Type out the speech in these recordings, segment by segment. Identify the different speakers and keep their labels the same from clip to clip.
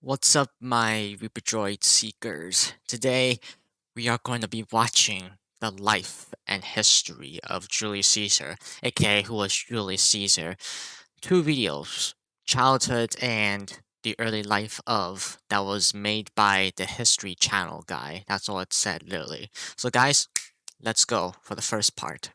Speaker 1: What's up, my Reaper seekers? Today, we are going to be watching the life and history of Julius Caesar, aka who was Julius Caesar. Two videos, childhood and the early life of, that was made by the History Channel guy. That's all it said, literally. So, guys, let's go for the first part.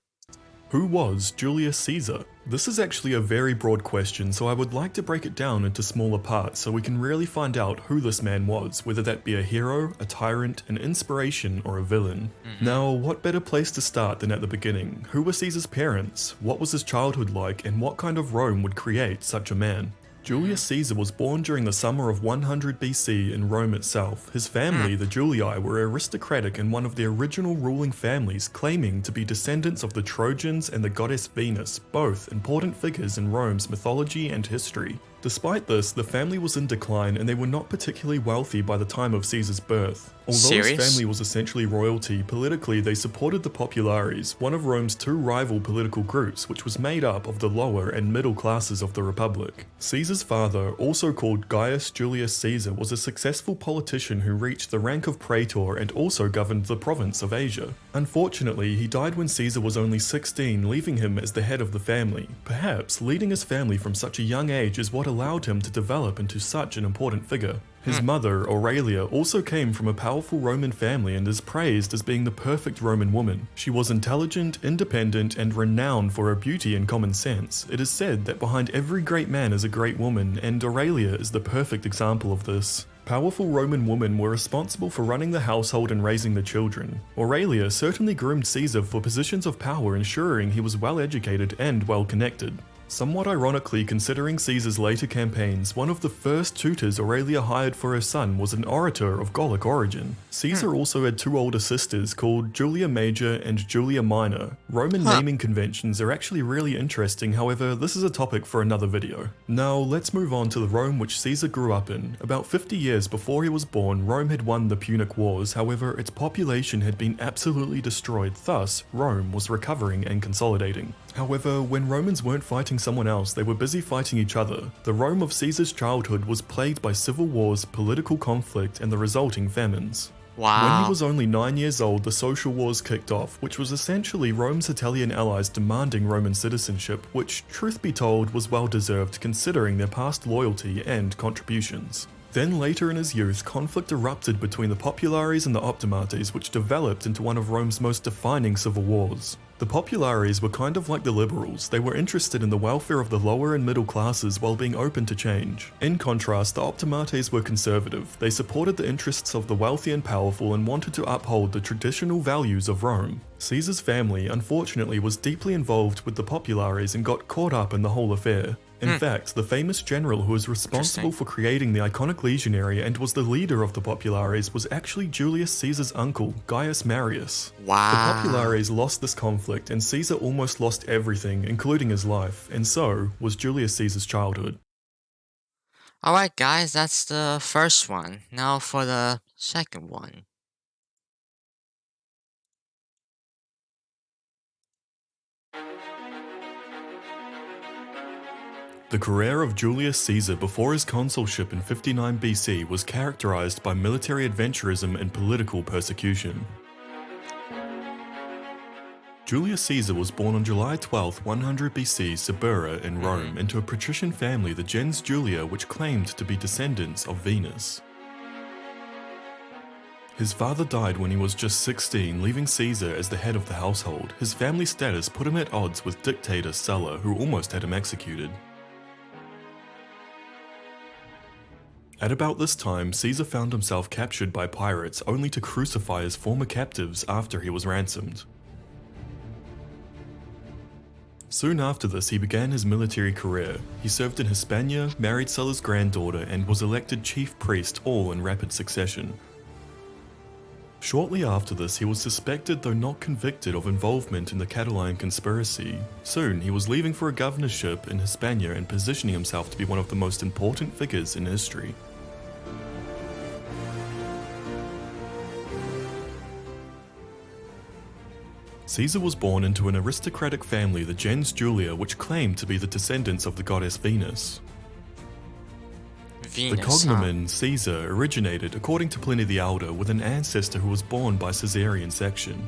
Speaker 2: Who was Julius Caesar? This is actually a very broad question, so I would like to break it down into smaller parts so we can really find out who this man was, whether that be a hero, a tyrant, an inspiration, or a villain. Now, what better place to start than at the beginning? Who were Caesar's parents? What was his childhood like, and what kind of Rome would create such a man? Julius Caesar was born during the summer of 100 BC in Rome itself. His family, the Julii, were aristocratic and one of the original ruling families, claiming to be descendants of the Trojans and the goddess Venus, both important figures in Rome's mythology and history. Despite this, the family was in decline and they were not particularly wealthy by the time of Caesar's birth. Although
Speaker 1: Serious?
Speaker 2: his family was essentially royalty, politically they supported the Populares, one of Rome's two rival political groups, which was made up of the lower and middle classes of the Republic. Caesar's father, also called Gaius Julius Caesar, was a successful politician who reached the rank of praetor and also governed the province of Asia. Unfortunately, he died when Caesar was only 16, leaving him as the head of the family. Perhaps leading his family from such a young age is what allowed him to develop into such an important figure. His mother, Aurelia, also came from a powerful Roman family and is praised as being the perfect Roman woman. She was intelligent, independent, and renowned for her beauty and common sense. It is said that behind every great man is a great woman, and Aurelia is the perfect example of this. Powerful Roman women were responsible for running the household and raising the children. Aurelia certainly groomed Caesar for positions of power, ensuring he was well educated and well connected. Somewhat ironically, considering Caesar's later campaigns, one of the first tutors Aurelia hired for her son was an orator of Gallic origin. Caesar also had two older sisters called Julia Major and Julia Minor. Roman naming conventions are actually really interesting, however, this is a topic for another video. Now, let's move on to the Rome which Caesar grew up in. About 50 years before he was born, Rome had won the Punic Wars, however, its population had been absolutely destroyed, thus, Rome was recovering and consolidating. However, when Romans weren't fighting someone else, they were busy fighting each other. The Rome of Caesar's childhood was plagued by civil wars, political conflict, and the resulting famines.
Speaker 1: Wow.
Speaker 2: When he was only 9 years old, the social wars kicked off, which was essentially Rome's Italian allies demanding Roman citizenship, which, truth be told, was well deserved considering their past loyalty and contributions. Then later in his youth, conflict erupted between the Populares and the Optimates, which developed into one of Rome's most defining civil wars. The Populares were kind of like the liberals. They were interested in the welfare of the lower and middle classes while being open to change. In contrast, the Optimates were conservative. They supported the interests of the wealthy and powerful and wanted to uphold the traditional values of Rome. Caesar's family, unfortunately, was deeply involved with the Populares and got caught up in the whole affair. In fact, the famous general who was responsible for creating the iconic legionary and was the leader of the Populares was actually Julius Caesar's uncle, Gaius Marius.
Speaker 1: Wow.
Speaker 2: The Populares lost this conflict and Caesar almost lost everything, including his life, and so was Julius Caesar's childhood.
Speaker 1: Alright, guys, that's the first one. Now for the second one.
Speaker 2: The career of Julius Caesar before his consulship in 59 BC was characterized by military adventurism and political persecution. Julius Caesar was born on July 12, 100 BC, Subura in Rome, into a patrician family, the gens Julia, which claimed to be descendants of Venus. His father died when he was just 16, leaving Caesar as the head of the household. His family status put him at odds with dictator Sulla, who almost had him executed. At about this time, Caesar found himself captured by pirates, only to crucify his former captives after he was ransomed. Soon after this, he began his military career. He served in Hispania, married Sulla's granddaughter, and was elected chief priest, all in rapid succession. Shortly after this, he was suspected, though not convicted, of involvement in the Catalan conspiracy. Soon, he was leaving for a governorship in Hispania and positioning himself to be one of the most important figures in history. Caesar was born into an aristocratic family, the gens Julia, which claimed to be the descendants of the goddess Venus. The
Speaker 1: Venus, huh?
Speaker 2: cognomen Caesar originated, according to Pliny the Elder, with an ancestor who was born by caesarean section.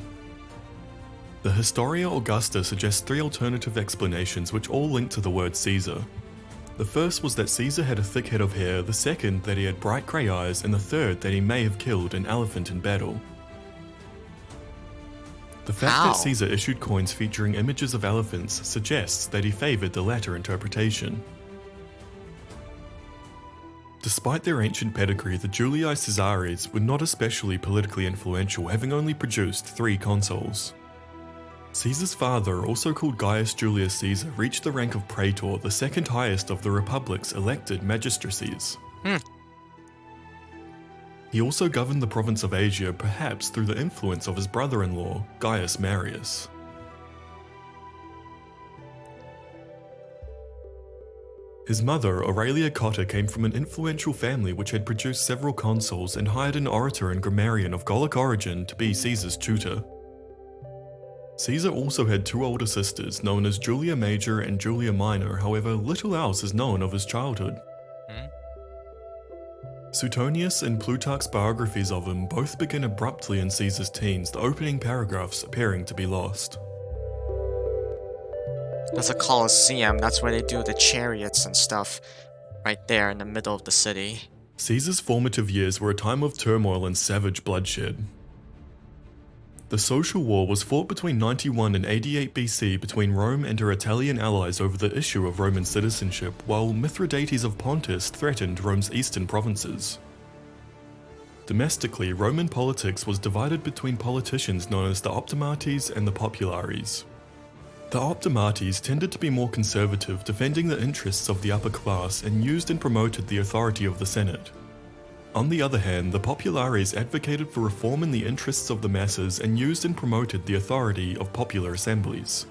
Speaker 2: The Historia Augusta suggests three alternative explanations which all link to the word Caesar. The first was that Caesar had a thick head of hair, the second that he had bright grey eyes, and the third that he may have killed an elephant in battle. The fact
Speaker 1: How?
Speaker 2: that Caesar issued coins featuring images of elephants suggests that he favoured the latter interpretation. Despite their ancient pedigree, the Julii Caesares were not especially politically influential, having only produced 3 consuls. Caesar's father, also called Gaius Julius Caesar, reached the rank of praetor, the second highest of the Republic's elected magistracies. He also governed the province of Asia, perhaps through the influence of his brother-in-law, Gaius Marius. His mother, Aurelia Cotta, came from an influential family which had produced several consuls and hired an orator and grammarian of Gallic origin to be Caesar's tutor. Caesar also had 2 older sisters, known as Julia Major and Julia Minor, however little else is known of his childhood. Suetonius and Plutarch's biographies of him both begin abruptly in Caesar's teens, the opening paragraphs appearing to be lost.
Speaker 1: That's a Colosseum. That's where they do the chariots and stuff. Right there in the middle of the city.
Speaker 2: Caesar's formative years were a time of turmoil and savage bloodshed. The social war was fought between 91 and 88 BC between Rome and her Italian allies over the issue of Roman citizenship, while Mithridates of Pontus threatened Rome's eastern provinces. Domestically, Roman politics was divided between politicians known as the Optimates and the Populares. The Optimates tended to be more conservative, defending the interests of the upper class, and used and promoted the authority of the Senate. On the other hand, the Populares advocated for reform in the interests of the masses and used and promoted the authority of popular assemblies.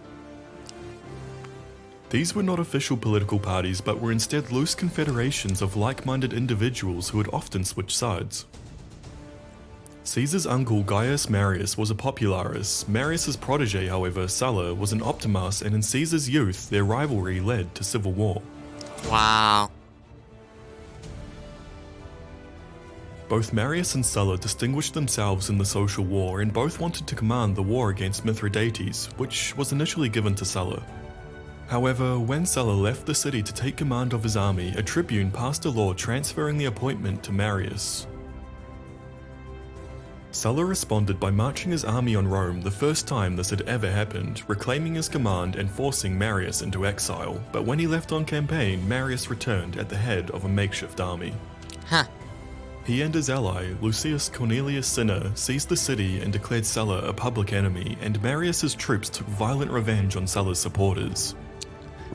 Speaker 2: These were not official political parties, but were instead loose confederations of like-minded individuals who would often switch sides. Caesar's uncle Gaius Marius was a Popularis. Marius's protege, however, Sulla, was an Optimas, and in Caesar's youth, their rivalry led to civil war.
Speaker 1: Wow.
Speaker 2: Both Marius and Sulla distinguished themselves in the social war, and both wanted to command the war against Mithridates, which was initially given to Sulla. However, when Sulla left the city to take command of his army, a tribune passed a law transferring the appointment to Marius. Sulla responded by marching his army on Rome, the first time this had ever happened, reclaiming his command and forcing Marius into exile, but when he left on campaign, Marius returned at the head of a makeshift army.
Speaker 1: Huh.
Speaker 2: He and his ally, Lucius Cornelius Cinna, seized the city and declared Sulla a public enemy, and Marius's troops took violent revenge on Sulla's supporters.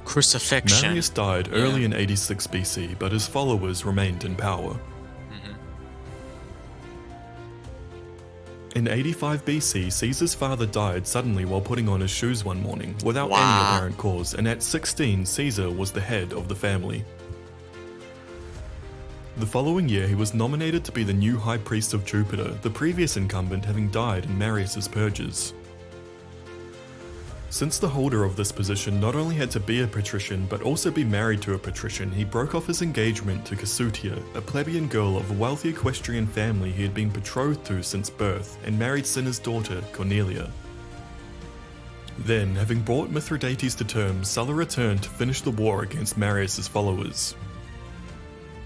Speaker 1: Crucifixion.
Speaker 2: Marius died early in 86 BC, but his followers remained in power. In 85 BC, Caesar's father died suddenly while putting on his shoes one morning, without any apparent cause, and at 16, Caesar was the head of the family. The following year, he was nominated to be the new high priest of Jupiter, the previous incumbent having died in Marius's purges. Since the holder of this position not only had to be a patrician but also be married to a patrician, he broke off his engagement to Cassutia, a plebeian girl of a wealthy equestrian family he had been betrothed to since birth, and married Cinna's daughter, Cornelia. Then, having brought Mithridates to terms, Sulla returned to finish the war against Marius's followers.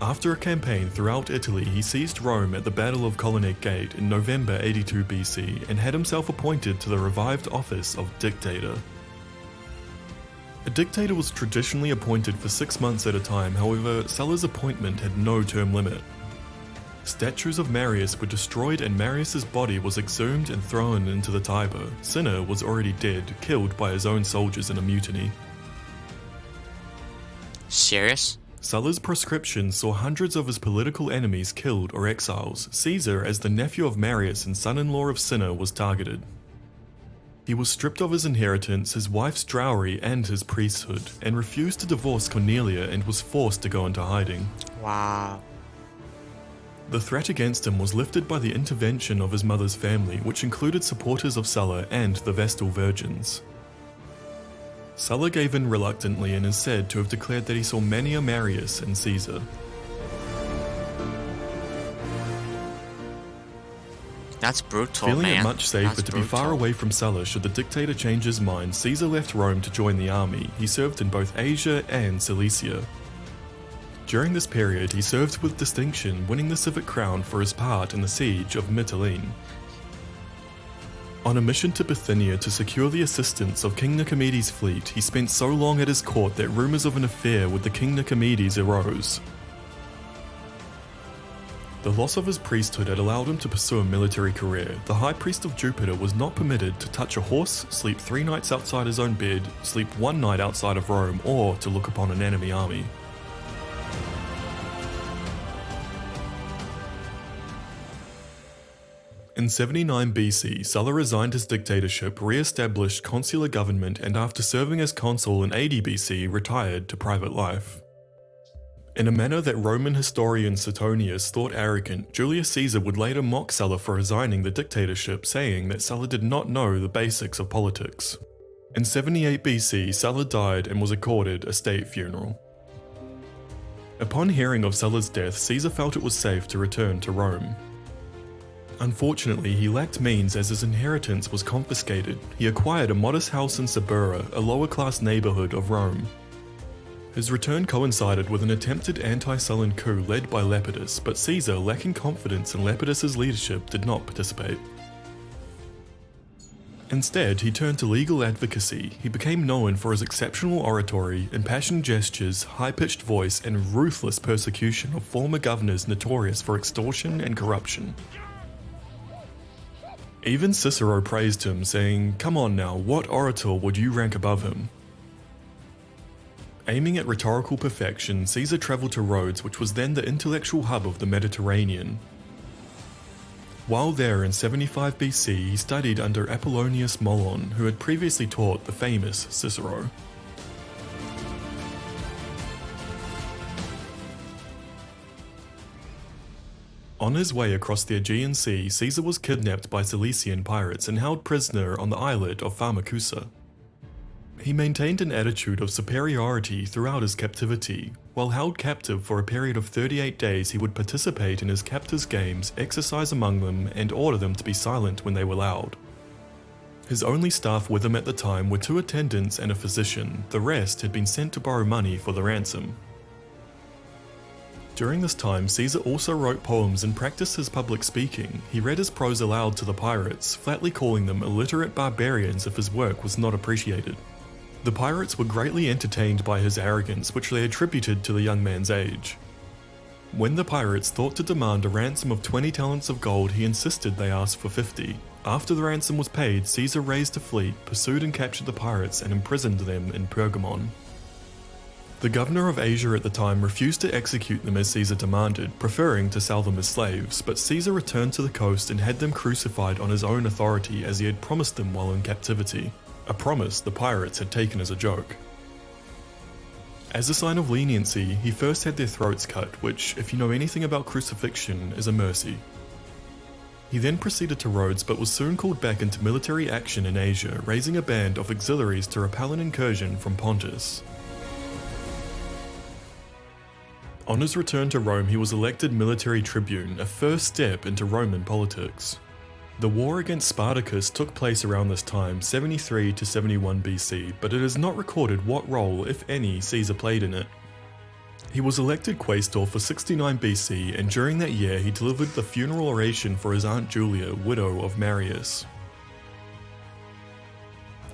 Speaker 2: After a campaign throughout Italy, he seized Rome at the Battle of Colonnade Gate in November 82 BC and had himself appointed to the revived office of dictator. A dictator was traditionally appointed for 6 months at a time, however, Sulla's appointment had no term limit. Statues of Marius were destroyed and Marius's body was exhumed and thrown into the Tiber. Cinna was already dead, killed by his own soldiers in a mutiny.
Speaker 1: Serious?
Speaker 2: Sulla's proscription saw hundreds of his political enemies killed or exiles. Caesar, as the nephew of Marius and son-in-law of Cinna, was targeted. He was stripped of his inheritance, his wife's dowry, and his priesthood, and refused to divorce Cornelia and was forced to go into hiding.
Speaker 1: Wow.
Speaker 2: The threat against him was lifted by the intervention of his mother's family, which included supporters of Sulla and the Vestal Virgins. Sulla gave in reluctantly and is said to have declared that he saw many a Marius in Caesar.
Speaker 1: That's brutal,
Speaker 2: Feeling it
Speaker 1: man.
Speaker 2: much safer
Speaker 1: That's
Speaker 2: to be far
Speaker 1: brutal.
Speaker 2: away from Sulla should the dictator change his mind, Caesar left Rome to join the army. He served in both Asia and Cilicia. During this period, he served with distinction, winning the civic crown for his part in the siege of Mytilene. On a mission to Bithynia to secure the assistance of King Nicomedes' fleet, he spent so long at his court that rumours of an affair with the King Nicomedes arose. The loss of his priesthood had allowed him to pursue a military career. The high priest of Jupiter was not permitted to touch a horse, sleep 3 nights outside his own bed, sleep 1 night outside of Rome, or to look upon an enemy army. In 79 BC, Sulla resigned his dictatorship, re-established consular government, and after serving as consul in 80 BC, retired to private life. In a manner that Roman historian Suetonius thought arrogant, Julius Caesar would later mock Sulla for resigning the dictatorship, saying that Sulla did not know the basics of politics. In 78 BC, Sulla died and was accorded a state funeral. Upon hearing of Sulla's death, Caesar felt it was safe to return to Rome. Unfortunately, he lacked means as his inheritance was confiscated. He acquired a modest house in Suburra, a lower-class neighbourhood of Rome. His return coincided with an attempted anti-Sullan coup led by Lepidus, but Caesar, lacking confidence in Lepidus's leadership, did not participate. Instead, he turned to legal advocacy. He became known for his exceptional oratory, impassioned gestures, high-pitched voice, and ruthless persecution of former governors notorious for extortion and corruption. Even Cicero praised him, saying, "Come on now, what orator would you rank above him?" Aiming at rhetorical perfection, Caesar travelled to Rhodes, which was then the intellectual hub of the Mediterranean. While there in 75 BC, he studied under Apollonius Molon, who had previously taught the famous Cicero. On his way across the Aegean Sea, Caesar was kidnapped by Cilician pirates and held prisoner on the islet of Pharmacusa. He maintained an attitude of superiority throughout his captivity. While held captive for a period of 38 days, he would participate in his captors' games, exercise among them, and order them to be silent when they were loud. His only staff with him at the time were 2 attendants and a physician. The rest had been sent to borrow money for the ransom. During this time, Caesar also wrote poems and practiced his public speaking. He read his prose aloud to the pirates, flatly calling them illiterate barbarians if his work was not appreciated. The pirates were greatly entertained by his arrogance, which they attributed to the young man's age. When the pirates thought to demand a ransom of 20 talents of gold, he insisted they ask for 50. After the ransom was paid, Caesar raised a fleet, pursued and captured the pirates, and imprisoned them in Pergamon. The governor of Asia at the time refused to execute them as Caesar demanded, preferring to sell them as slaves, but Caesar returned to the coast and had them crucified on his own authority as he had promised them while in captivity, a promise the pirates had taken as a joke. As a sign of leniency, he first had their throats cut, which, if you know anything about crucifixion, is a mercy. He then proceeded to Rhodes but was soon called back into military action in Asia, raising a band of auxiliaries to repel an incursion from Pontus. On his return to Rome, he was elected military tribune, a first step into Roman politics. The war against Spartacus took place around this time, 73 to 71 BC, but it is not recorded what role, if any, Caesar played in it. He was elected quaestor for 69 BC, and during that year he delivered the funeral oration for his aunt Julia, widow of Marius.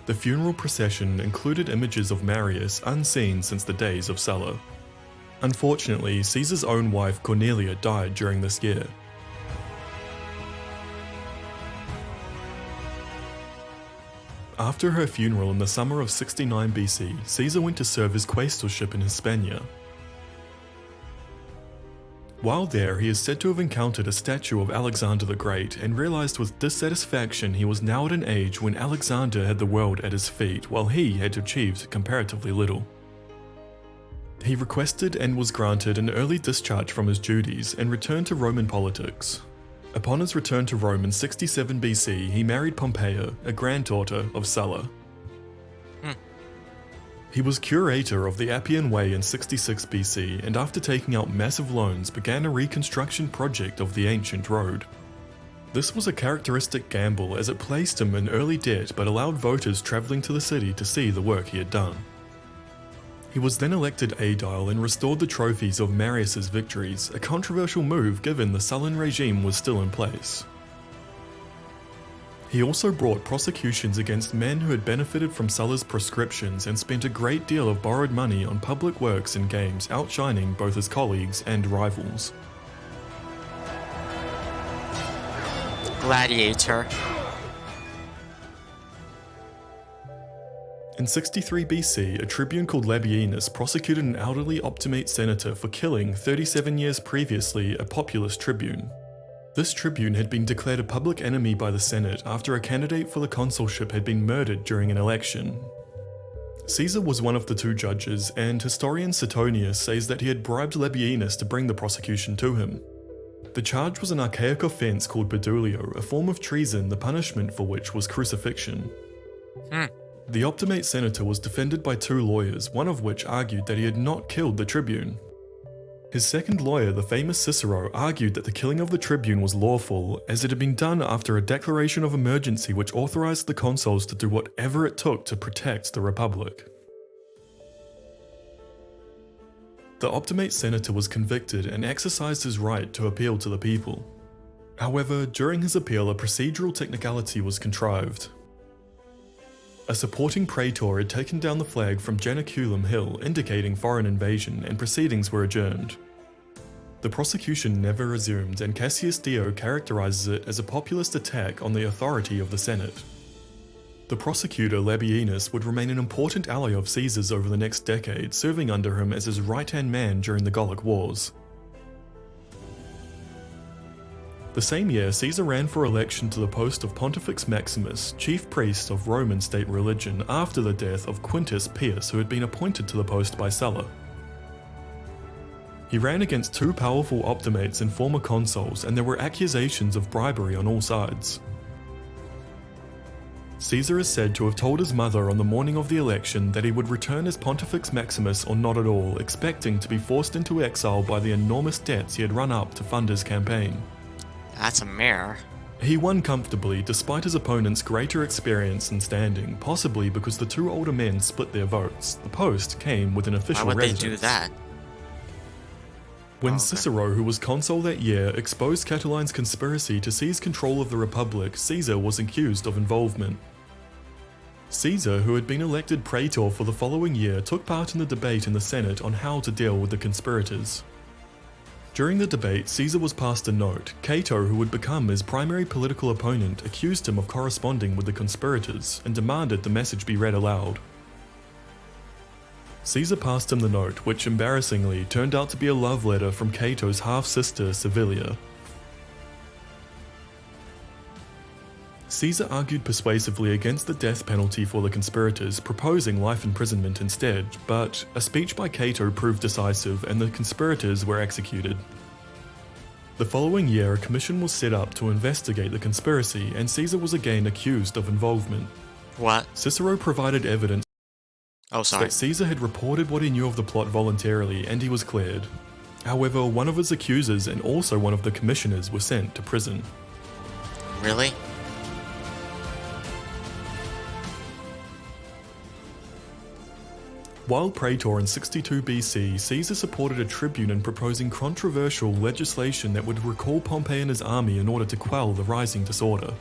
Speaker 2: The funeral procession included images of Marius unseen since the days of Sulla. Unfortunately, Caesar's own wife Cornelia died during this year. After her funeral in the summer of 69 BC, Caesar went to serve his quaestorship in Hispania. While there, he is said to have encountered a statue of Alexander the Great and realized with dissatisfaction he was now at an age when Alexander had the world at his feet while he had achieved comparatively little. He requested and was granted an early discharge from his duties and returned to Roman politics. Upon his return to Rome in 67 BC, he married Pompeia, a granddaughter of Sulla. He was curator of the Appian Way in 66 BC, and after taking out massive loans, began a reconstruction project of the ancient road. This was a characteristic gamble as it placed him in early debt but allowed voters travelling to the city to see the work he had done. He was then elected aedile and restored the trophies of Marius's victories, a controversial move given the Sullan regime was still in place. He also brought prosecutions against men who had benefited from Sulla's proscriptions and spent a great deal of borrowed money on public works and games, outshining both his colleagues and rivals.
Speaker 1: Gladiator.
Speaker 2: In 63 BC, a tribune called Labienus prosecuted an elderly Optimate senator for killing, 37 years previously, a populist tribune. This tribune had been declared a public enemy by the Senate after a candidate for the consulship had been murdered during an election. Caesar was one of the two judges, and historian Suetonius says that he had bribed Labienus to bring the prosecution to him. The charge was an archaic offence called pedulio, a form of treason, the punishment for which was crucifixion. The Optimate senator was defended by two lawyers, one of which argued that he had not killed the tribune. His second lawyer, the famous Cicero, argued that the killing of the tribune was lawful, as it had been done after a declaration of emergency which authorized the consuls to do whatever it took to protect the Republic. The Optimate senator was convicted and exercised his right to appeal to the people. However, during his appeal, a procedural technicality was contrived. A supporting praetor had taken down the flag from Janiculum Hill, indicating foreign invasion, and proceedings were adjourned. The prosecution never resumed, and Cassius Dio characterizes it as a populist attack on the authority of the Senate. The prosecutor Labienus would remain an important ally of Caesar's over the next decade, serving under him as his right-hand man during the Gallic Wars. The same year, Caesar ran for election to the post of Pontifex Maximus, chief priest of Roman state religion, after the death of Quintus Pius, who had been appointed to the post by Sulla. He ran against two powerful Optimates and former consuls, and there were accusations of bribery on all sides. Caesar is said to have told his mother on the morning of the election that he would return as Pontifex Maximus or not at all, expecting to be forced into exile by the enormous debts he had run up to fund his campaign.
Speaker 1: That's a mare.
Speaker 2: He won comfortably despite his opponent's greater experience and standing, possibly because the two older men split their votes. The post came with an official
Speaker 1: Why would
Speaker 2: residence.
Speaker 1: they do that?
Speaker 2: When
Speaker 1: Okay.
Speaker 2: Cicero, who was consul that year, exposed Catiline's conspiracy to seize control of the Republic, Caesar was accused of involvement. Caesar, who had been elected praetor for the following year, took part in the debate in the Senate on how to deal with the conspirators. During the debate, Caesar was passed a note. Cato, who would become his primary political opponent, accused him of corresponding with the conspirators and demanded the message be read aloud. Caesar passed him the note, which embarrassingly turned out to be a love letter from Cato's half-sister Servilia. Caesar argued persuasively against the death penalty for the conspirators, proposing life imprisonment instead, but a speech by Cato proved decisive and the conspirators were executed. The following year, a commission was set up to investigate the conspiracy, and Caesar was again accused of involvement.
Speaker 1: What?
Speaker 2: Cicero provided evidence
Speaker 1: Oh, sorry.
Speaker 2: that Caesar had reported what he knew of the plot voluntarily, and he was cleared. However, one of his accusers and also one of the commissioners were sent to prison.
Speaker 1: Really?
Speaker 2: While praetor in 62 BC, Caesar supported a tribune in proposing controversial legislation that would recall Pompey and his army in order to quell the rising disorder.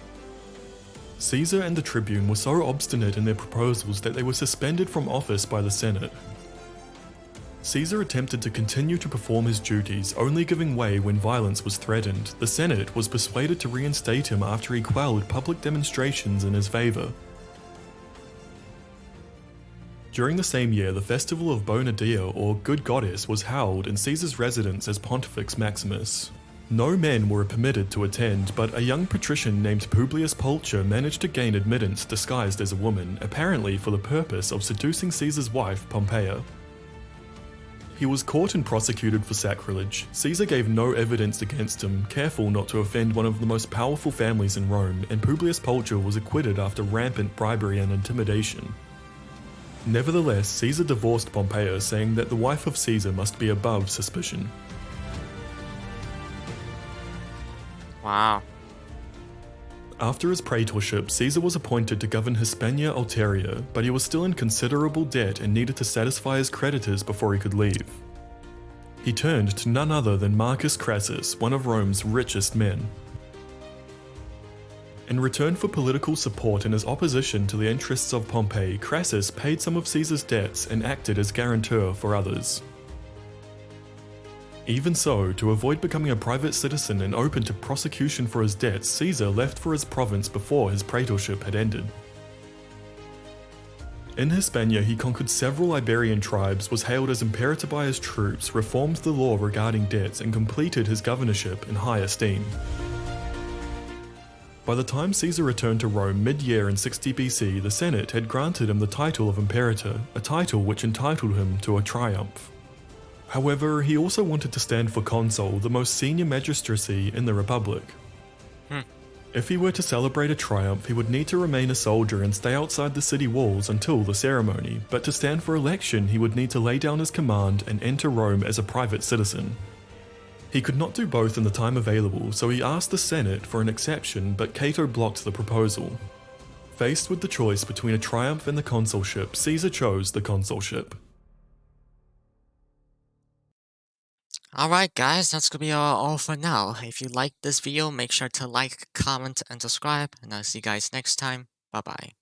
Speaker 2: Caesar and the tribune were so obstinate in their proposals that they were suspended from office by the Senate. Caesar attempted to continue to perform his duties, only giving way when violence was threatened. The Senate was persuaded to reinstate him after he quelled public demonstrations in his favour. During the same year, the festival of Bona Dea, or Good Goddess, was held in Caesar's residence as Pontifex Maximus. No men were permitted to attend, but a young patrician named Publius Pulcher managed to gain admittance disguised as a woman, apparently for the purpose of seducing Caesar's wife, Pompeia. He was caught and prosecuted for sacrilege. Caesar gave no evidence against him, careful not to offend one of the most powerful families in Rome, and Publius Pulcher was acquitted after rampant bribery and intimidation. Nevertheless, Caesar divorced Pompeia, saying that the wife of Caesar must be above suspicion.
Speaker 1: Wow.
Speaker 2: After his praetorship, Caesar was appointed to govern Hispania Ulteria, but he was still in considerable debt and needed to satisfy his creditors before he could leave. He turned to none other than Marcus Crassus, one of Rome's richest men. In return for political support in his opposition to the interests of Pompey, Crassus paid some of Caesar's debts and acted as guarantor for others. Even so, to avoid becoming a private citizen and open to prosecution for his debts, Caesar left for his province before his praetorship had ended. In Hispania, he conquered several Iberian tribes, was hailed as imperator by his troops, reformed the law regarding debts, and completed his governorship in high esteem. By the time Caesar returned to Rome mid-year in 60 BC, the Senate had granted him the title of imperator, a title which entitled him to a triumph. However, he also wanted to stand for consul, the most senior magistracy in the Republic. If he were to celebrate a triumph, he would need to remain a soldier and stay outside the city walls until the ceremony, but to stand for election he would need to lay down his command and enter Rome as a private citizen. He could not do both in the time available, so he asked the Senate for an exception, but Cato blocked the proposal. Faced with the choice between a triumph and the consulship, Caesar chose the consulship.
Speaker 1: Alright guys, that's gonna be all for now. If you liked this video, make sure to like, comment, and subscribe, and I'll see you guys next time. Bye bye.